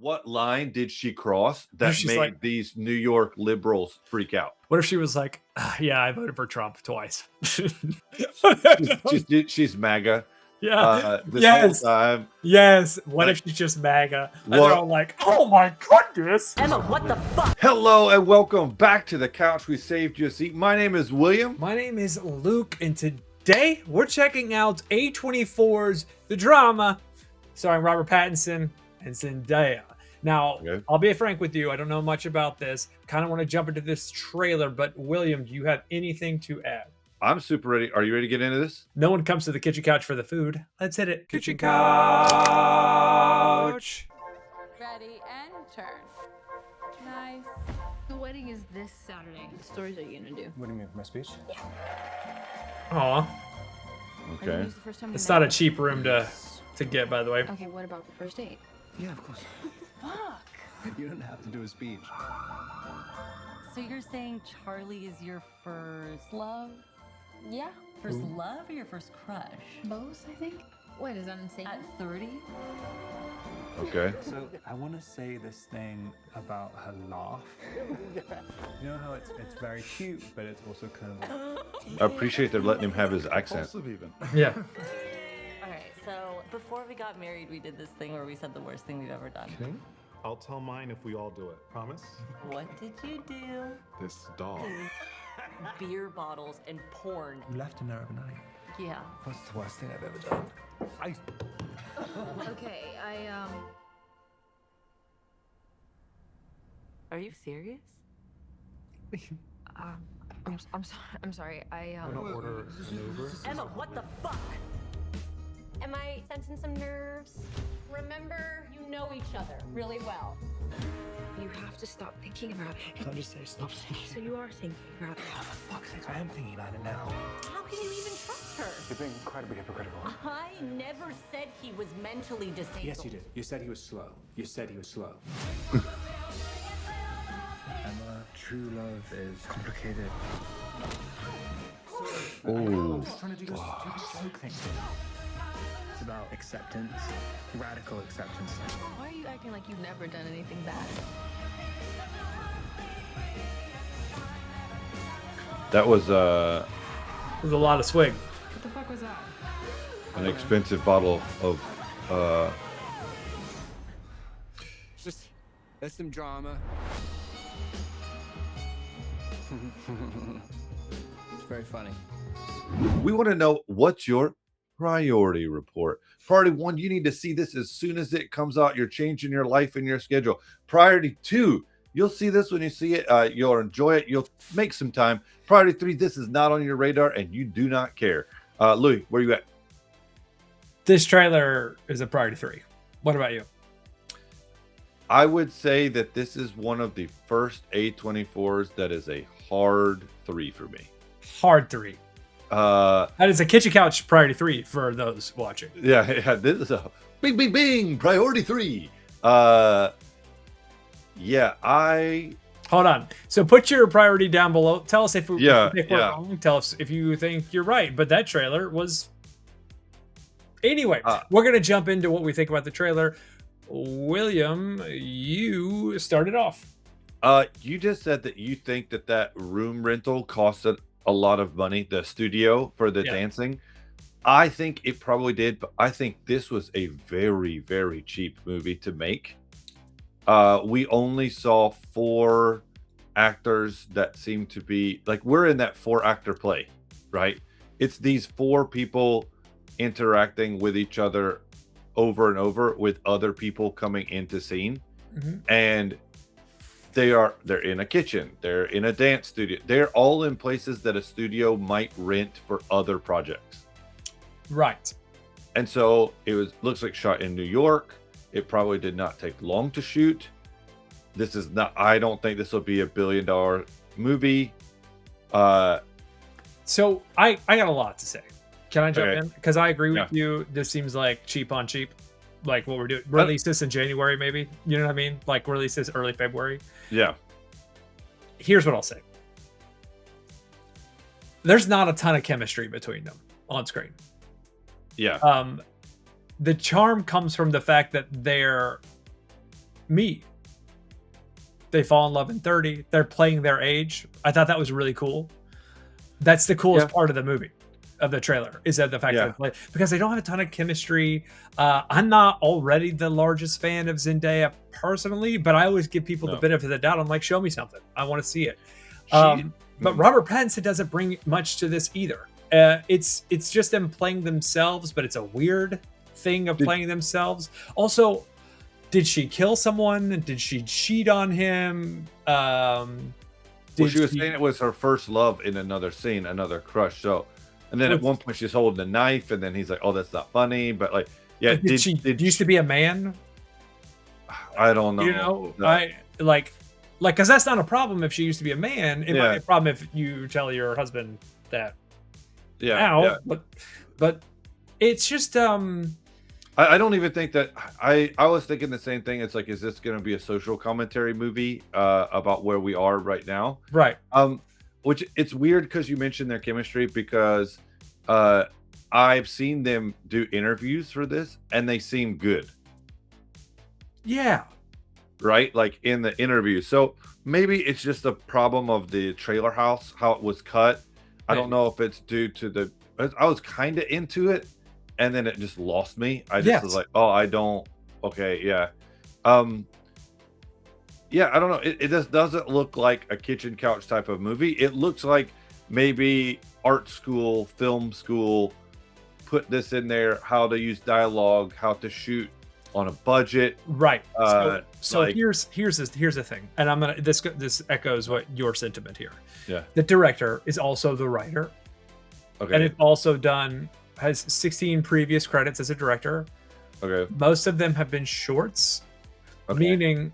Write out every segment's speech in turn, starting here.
What line did she cross that she's made like- these New York liberals freak out? What if she was like, yeah, I voted for Trump twice. She's MAGA. Yeah. This whole time. Yes. What Like, if she's just MAGA? And what- they're all like, oh my goodness. Emma, what the fuck? Hello and welcome back to the couch we saved you a seat. My name is William. My name is Luke, and today we're checking out A24's The Drama, starring Robert Pattinson and Zendaya. Now, Okay. I'll be frank with you. I don't know much about this. Kind of want to jump into this trailer, but William, do you have anything to add? I'm super ready. Are you ready to get into this? No one comes to the kitchen couch for the food. Let's hit it. Kitchen couch. Ready and turn. Nice. The wedding is this Saturday. What stories are you gonna do? What do you mean, my speech? Aw, Okay. The first time you it's met not a her? cheap room to get, by the way. Okay, what about the first date? Yeah, of course. Fuck. You don't have to do a speech. So you're saying Charlie is your first Love? Yeah. first love or your first crush? Both, I think. Wait, is that insane? At 30? Okay. So I want to say this thing about her laugh. You know how it's very cute, but it's also kind of I appreciate they're letting him have his accent. even. Yeah. Alright, so before we got married, we did this thing where we said the worst thing we've ever done. Okay. I'll tell mine if we all do it. Promise? What did you do? This dog. Beer bottles and porn. You left him there overnight. Yeah. What's the worst thing I've ever done? Okay, Are you serious? I'm sorry. I'm gonna order an Uber. Emma, what the fuck? Am I sensing some nerves? Remember, you know each other really well. You have to stop thinking about it. Can't just say stop thinking. So you are thinking about it. Oh, for fuck's sake, I am thinking about it now. How can you even trust her? You're being incredibly hypocritical. I never said he was mentally disabled. Yes, you did. You said he was slow. You said he was slow. Emma, true love is complicated. Oh, Just trying to do this stupid joke thing. It's about acceptance, radical acceptance. Why are you acting like you've never done anything bad? that was There's a lot of swig. What the fuck was that? an expensive bottle of Just that's some drama. It's very funny. We want to know what's your priority report. Priority 1, you need to see this as soon as it comes out. You're changing your life and your schedule. Priority 2, you'll see this when you see it. You'll enjoy it. You'll make some time. Priority 3, this is not on your radar and you do not care. Louis, where you at? This trailer is a priority 3. What about you? I would say that this is one of the first A24s that is a hard 3 for me. Hard 3. That is a kitchen couch priority 3 for those watching. yeah, this is a bing, priority 3. Yeah, Hold on. So put your priority down below. Tell us if we're wrong. Tell us if you think you're right. But that trailer was... Anyway, we're going to jump into what we think about the trailer. William, you started off. You just said that you think that room rental costed a lot of money, the studio for the dancing. I think it probably did, but I think this was a very, very cheap movie to make. We only saw 4 actors that seem to be like, we're in that 4-actor play, right? It's these 4 people interacting with each other over and over with other people coming into scene. And they're in a kitchen, they're in a dance studio, they're all in places that a studio might rent for other projects, right? And so it looks like shot in New York. It probably did not take long to shoot. This is not, I don't think this will be a $1 billion movie. So I got a lot to say. Can I jump in? Because I agree with you. This seems like cheap on cheap. Like what we're doing. Release this in January, maybe. You know what I mean? Like release this early February. Yeah. Here's what I'll say. There's not a ton of chemistry between them on screen. Yeah. The charm comes from the fact that they're meet. They fall in love in 30. They're playing their age. I thought that was really cool. That's the coolest part of the movie, of the trailer, is that the fact that because they don't have a ton of chemistry. I'm not already the largest fan of Zendaya personally, but I always give people the benefit of the doubt. I'm like, show me something. I want to see it. But Robert Pattinson doesn't bring much to this either. It's just them playing themselves, but it's a weird thing of playing themselves. Also, did she kill someone? Did she cheat on him? She was saying it was her first love in another scene, another crush. So, and then at one point she's holding a knife, and then he's like, "Oh, that's not funny." But like, yeah, did she used to be a man? I don't know. You know, I like, because that's not a problem if she used to be a man. It might be a problem if you tell your husband that. Yeah. But it's just I don't even think that I was thinking the same thing. It's like, is this going to be a social commentary movie about where we are right now? Right. Which it's weird because you mentioned their chemistry, because I've seen them do interviews for this and they seem good. Yeah. Right? Like in the interview. So maybe it's just a problem of the trailer house, how it was cut. I don't know if it's due to I was kind of into it, and then it just lost me. I just was like, oh, I don't. Okay, yeah. Yeah, I don't know. It just doesn't look like a kitchen couch type of movie. It looks like maybe art school, film school, put this in there, how to use dialogue, how to shoot on a budget. Right. So like, here's the thing, and I'm gonna this echoes what your sentiment here. Yeah. The director is also the writer. Okay. And it's also has 16 previous credits as a director. Okay. Most of them have been shorts, meaning,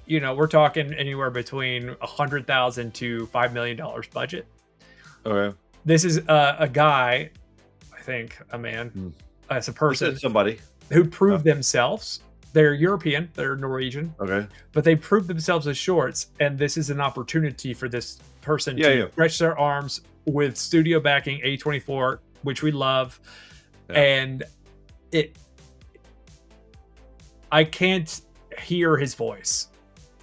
you know, we're talking anywhere between $100,000 to $5 million budget. Okay. This is a guy, I think, a man, as a person, somebody who proved themselves. They're European, they're Norwegian. Okay. But they proved themselves as shorts, and this is an opportunity for this person to stretch their arms with studio backing, A24, which we love. And I can't hear his voice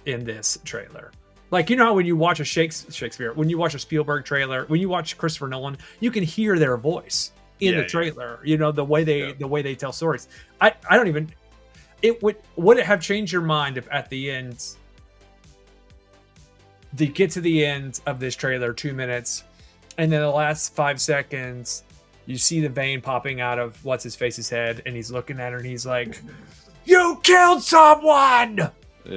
in this trailer. Like, you know how when you watch a Shakespeare, when you watch a Spielberg trailer, when you watch Christopher Nolan, you can hear their voice in the trailer. You know, the way they tell stories. I don't even. Would it have changed your mind if at the end, they get to the end of this trailer, 2 minutes, and then the last 5 seconds, you see the vein popping out of what's his face's head, and he's looking at her, and he's like, "You killed someone,"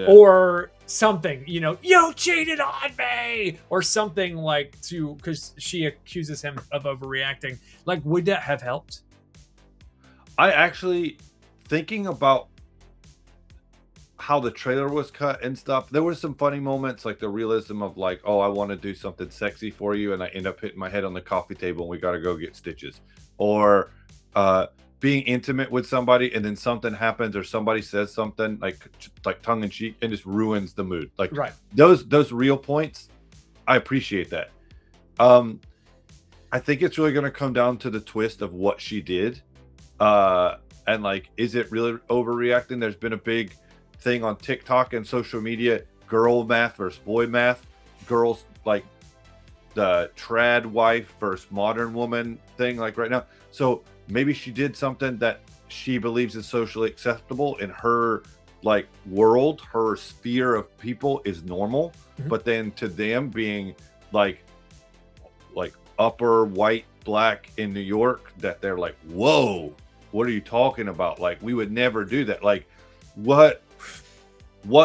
or something. You know, "You cheated on me," or something like because she accuses him of overreacting. Like, would that have helped? I actually, thinking about how the trailer was cut and stuff, there were some funny moments, like the realism of like, oh, I want to do something sexy for you, and I end up hitting my head on the coffee table and we got to go get stitches, or being intimate with somebody and then something happens or somebody says something like tongue in cheek and just ruins the mood. Like those real points, I appreciate that. I think it's really going to come down to the twist of what she did, and like, is it really overreacting? There's been a big thing on TikTok and social media, girl math versus boy math, girls like the trad wife versus modern woman thing, like right now. So maybe she did something that she believes is socially acceptable in her like world, her sphere of people is normal, but then to them being like upper white black in New York, that they're like, whoa, what are you talking about? Like, we would never do that. Like, what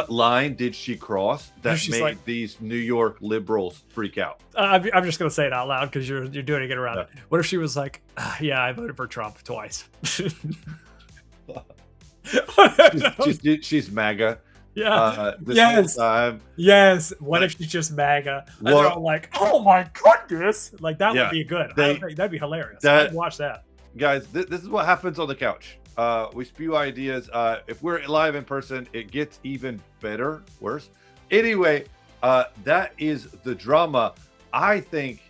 line did she cross that made these New York liberals freak out? I'm just going to say it out loud because you're doing it around it. What if she was like, yeah, I voted for Trump twice. she's MAGA. Yeah. Yes. Time. Yes. What if she's just MAGA? And they're all like, oh my goodness. Like, that would be good. That'd be hilarious. I'd watch that. Guys, this is what happens on the couch. We spew ideas. If we're live in person, it gets even worse. Anyway, that is the drama. I think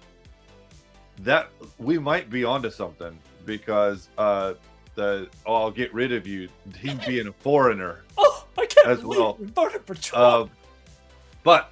that we might be onto something because I'll get rid of you, him being a foreigner. I can't as believe well. we voted for Trump. But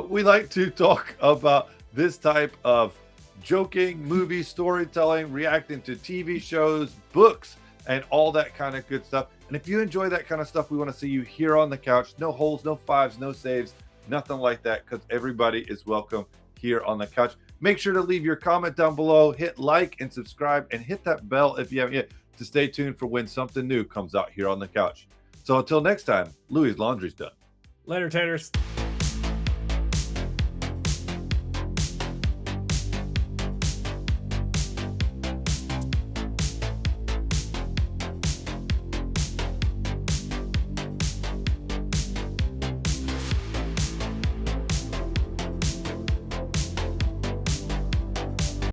we like to talk about this type of joking, movie storytelling, reacting to TV shows, books, and all that kind of good stuff. And if you enjoy that kind of stuff, we want to see you here on the couch. No holes, no fives, no saves, nothing like that, because everybody is welcome here on the couch. Make sure to leave your comment down below, hit like and subscribe, and hit that bell if you haven't yet to stay tuned for when something new comes out here on the couch. So until next time, Louis' laundry's done. Later, taters.